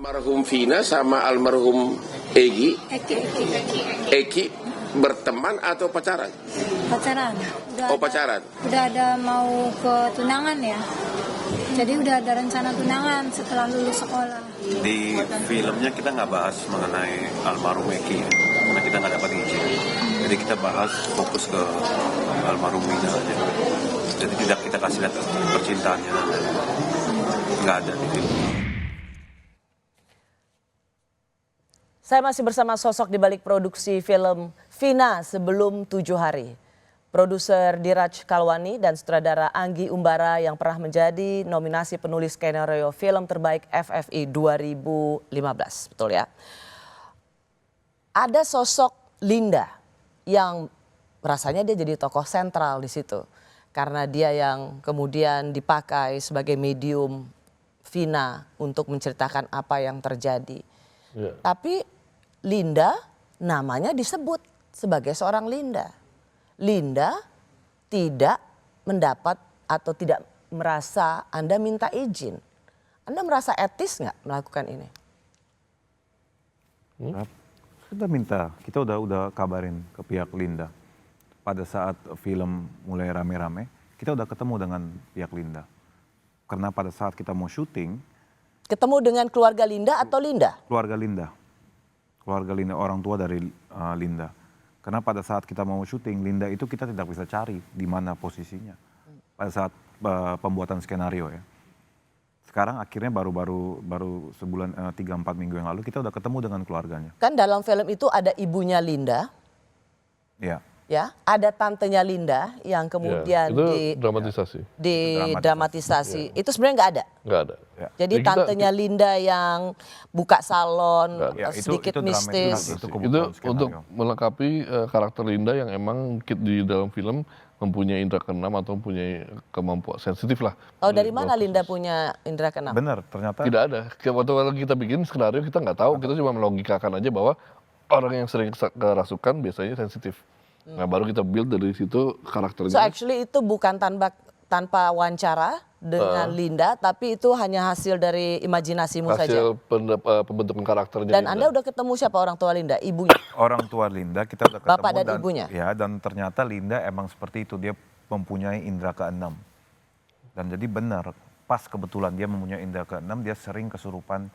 Almarhum Vina sama almarhum Eki berteman atau pacaran? Pacaran. Pacaran. Udah ada mau ke tunangan ya. Jadi udah ada rencana tunangan setelah lulus sekolah. Di filmnya kita nggak bahas mengenai almarhum Eki ya, karena kita nggak dapat izin. Jadi kita bahas fokus ke almarhum Vina aja. Jadi tidak kita kasih lihat percintaannya, nggak ada di film. Saya masih bersama sosok di balik produksi film Vina Sebelum 7 Hari. Produser Diraj Kalwani dan sutradara Anggi Umbara yang pernah menjadi nominasi penulis skenario film terbaik FFI 2015. Betul ya? Ada sosok Linda yang rasanya dia jadi tokoh sentral di situ. Karena dia yang kemudian dipakai sebagai medium Vina untuk menceritakan apa yang terjadi. Ya. Tapi Linda namanya disebut sebagai seorang Linda. Linda tidak mendapat atau tidak merasa Anda minta izin. Anda merasa etis nggak melakukan ini? Kita udah kabarin ke pihak Linda. Pada saat film mulai rame-rame, kita udah ketemu dengan pihak Linda. Karena pada saat kita mau syuting. Ketemu dengan keluarga Linda atau Linda? Keluarga Linda, orang tua dari Linda. Karena pada saat kita mau syuting, Linda itu kita tidak bisa cari di mana posisinya. Pada saat pembuatan skenario ya. Sekarang akhirnya baru sebulan 3-4 minggu yang lalu kita udah ketemu dengan keluarganya. Kan dalam film itu ada ibunya Linda. Iya. Ya, ada tantenya Linda yang kemudian didramatisasi. Ya. Itu sebenarnya nggak ada. Nggak ada. Ya. Jadi tantenya Linda yang buka salon, sedikit itu mistis. Itu untuk melengkapi karakter Linda yang emang di dalam film mempunyai indera keenam atau mempunyai kemampuan sensitif lah. Oh, dari mana Linda punya indera keenam? Benar, ternyata tidak ada. Waktu kita bikin skenario kita nggak tahu, kita cuma melogikakan aja bahwa orang yang sering kerasukan biasanya sensitif. Nah, baru kita build dari situ karakternya. So actually itu bukan tanpa wawancara dengan Linda, tapi itu hanya hasil dari imajinasimu saja. Hasil pembentukan karakternya. Dan Linda. Anda udah ketemu siapa orang tua Linda? Ibunya? Orang tua Linda kita udah ketemu. Bapak dan ibunya? Ya, dan ternyata Linda emang seperti itu, dia mempunyai indera keenam. Dan jadi benar, pas kebetulan dia mempunyai indera keenam, dia sering kesurupan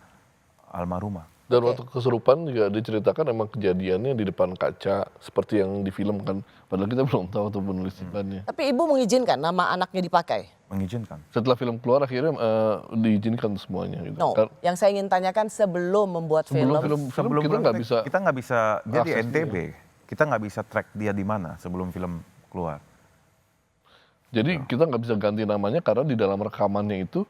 almarhumah. Dan waktu kesurupan juga diceritakan emang kejadiannya di depan kaca seperti yang di film kan. Padahal kita belum tahu tuh penulisannya. Tapi ibu mengizinkan nama anaknya dipakai? Mengizinkan. Setelah film keluar akhirnya diizinkan semuanya. Gitu. No, yang saya ingin tanyakan sebelum membuat sebelum kita nggak bisa dia di NTB. Kita nggak bisa track dia di mana sebelum film keluar. Jadi kita nggak bisa ganti namanya karena di dalam rekamannya itu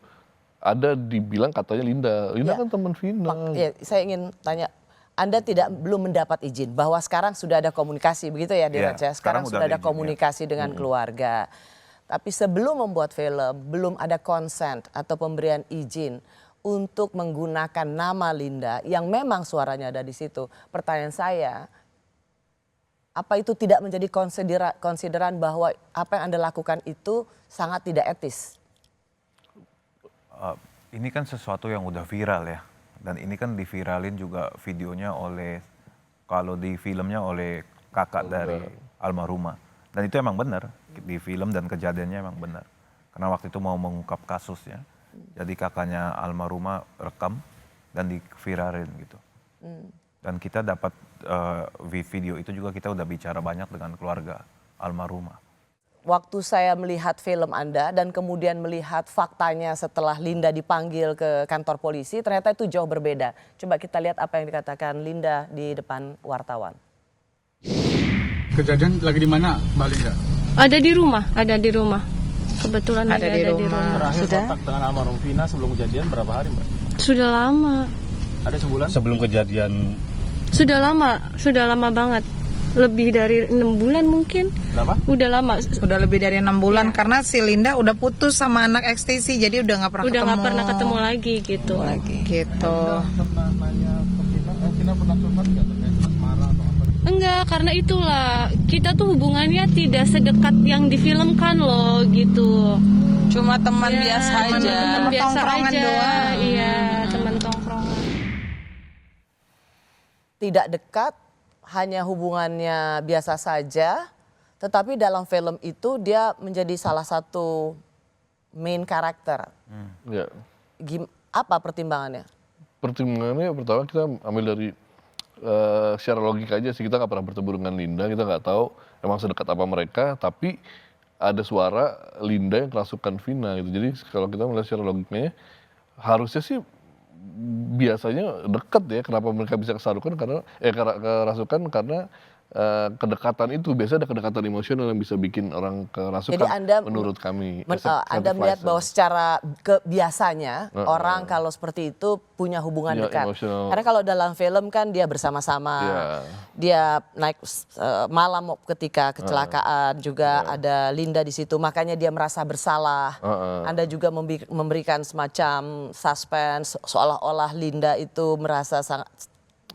ada dibilang katanya Linda ya, kan teman Vina. Ya, saya ingin tanya, Anda belum mendapat izin bahwa sekarang sudah ada komunikasi begitu ya Diraj? Ya, sekarang sudah ada komunikasi dengan keluarga. Tapi sebelum membuat film belum ada consent atau pemberian izin untuk menggunakan nama Linda yang memang suaranya ada di situ. Pertanyaan saya, apa itu tidak menjadi konsideran bahwa apa yang Anda lakukan itu sangat tidak etis? Ini kan sesuatu yang udah viral ya, dan ini kan diviralin juga videonya kalau di filmnya oleh kakak dari almarhumah. Dan itu emang benar, di film dan kejadiannya emang benar. Karena waktu itu mau mengungkap kasusnya, jadi kakaknya almarhumah rekam dan diviralin gitu. Dan kita dapat video itu juga kita udah bicara banyak dengan keluarga almarhumah. Waktu saya melihat film Anda dan kemudian melihat faktanya setelah Linda dipanggil ke kantor polisi, ternyata itu jauh berbeda. Coba kita lihat apa yang dikatakan Linda di depan wartawan. Kejadian lagi di mana, Mbak Linda? Ada di rumah. Kebetulan ada di rumah. Terakhir kontak dengan almarhum Vina sebelum kejadian berapa hari, Mbak? Sudah lama. Ada sebulan? Sebelum kejadian? Sudah lama banget. Lebih dari 6 bulan mungkin. Berapa? Udah lama. Udah lebih dari 6 bulan ya. Karena si Linda udah putus sama anak ekstasi, jadi udah nggak pernah ketemu lagi gitu. Gitu. Pernah nanya ke Vina pernah curhat nggak terkait marah atau apa? Enggak, karena itulah kita tuh hubungannya tidak sedekat yang difilmkan loh gitu. Cuma teman biasa aja. Teman biasa tongkrongan aja. doang. Iya, teman tongkrongan. tidak dekat, hanya hubungannya biasa saja, tetapi dalam film itu dia menjadi salah satu main karakter. Ya. Apa pertimbangannya? Pertimbangannya pertama kita ambil dari secara logika aja sih, kita nggak pernah bertemu dengan Linda, kita nggak tahu emang sedekat apa mereka, tapi ada suara Linda yang kerasukan Vina gitu. Jadi kalau kita melihat secara logikanya harusnya sih biasanya dekat ya. Kenapa mereka bisa kerasukan karena kedekatan itu biasanya ada kedekatan emosional yang bisa bikin orang kerasukan. Jadi Anda menurut kami Anda melihat bahwa secara biasanya orang kalau seperti itu punya hubungan Ya, dekat. emosional. Karena kalau dalam film kan dia bersama-sama, Ya. dia naik malam ketika kecelakaan juga ada Linda di situ, makanya dia merasa bersalah. Anda juga memberikan semacam suspense seolah-olah Linda itu merasa sangat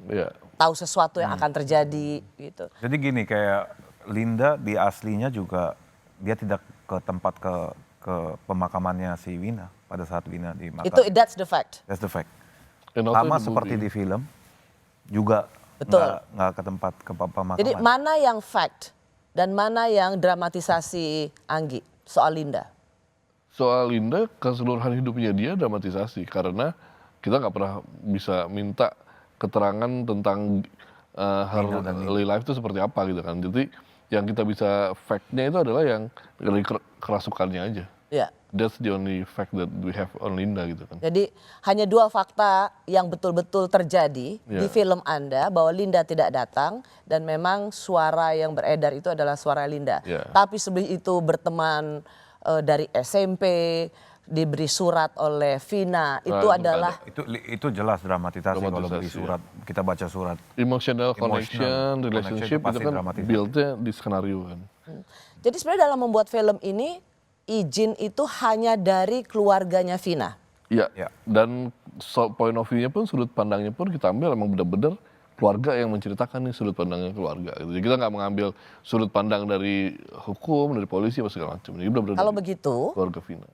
Ya. tahu sesuatu yang akan terjadi gitu. Jadi gini, kayak Linda di aslinya juga dia tidak ke tempat ke pemakamannya si Vina pada saat Vina dimakam. That's the fact. That's the fact. And also Sama the seperti movie. di film juga Betul. nggak ke tempat ke pemakaman. Jadi mana yang fact dan mana yang dramatisasi Anggi soal Linda? Soal Linda, keseluruhan hidupnya dia dramatisasi karena kita nggak pernah bisa minta keterangan tentang her early life itu seperti apa gitu kan. Jadi yang kita bisa fact-nya itu adalah yang dari kerasukannya aja. Ya. That's the only fact that we have on Linda gitu kan. Jadi hanya 2 fakta yang betul-betul terjadi di film Anda, bahwa Linda tidak datang dan memang suara yang beredar itu adalah suara Linda. Ya. Tapi sebelum itu berteman dari SMP, diberi surat oleh Vina, itu Nah, adalah Itu jelas dramatisasi kalau beri Dramatisasi, surat, kita baca surat. Emotional connection connection, relationship itu pasti itu kan dramatisasi. build-nya di skenario kan. Jadi sebenarnya dalam membuat film ini izin itu hanya dari keluarganya Vina. Iya. Ya. Dan point of view-nya pun, sudut pandangnya pun kita ambil emang benar-benar keluarga yang menceritakan nih sudut pandangnya keluarga. Gitu. Jadi kita nggak mengambil sudut pandang dari hukum, dari polisi, apa segala macam. Jadi benar-benar Kalau dari begitu, keluarga Vina.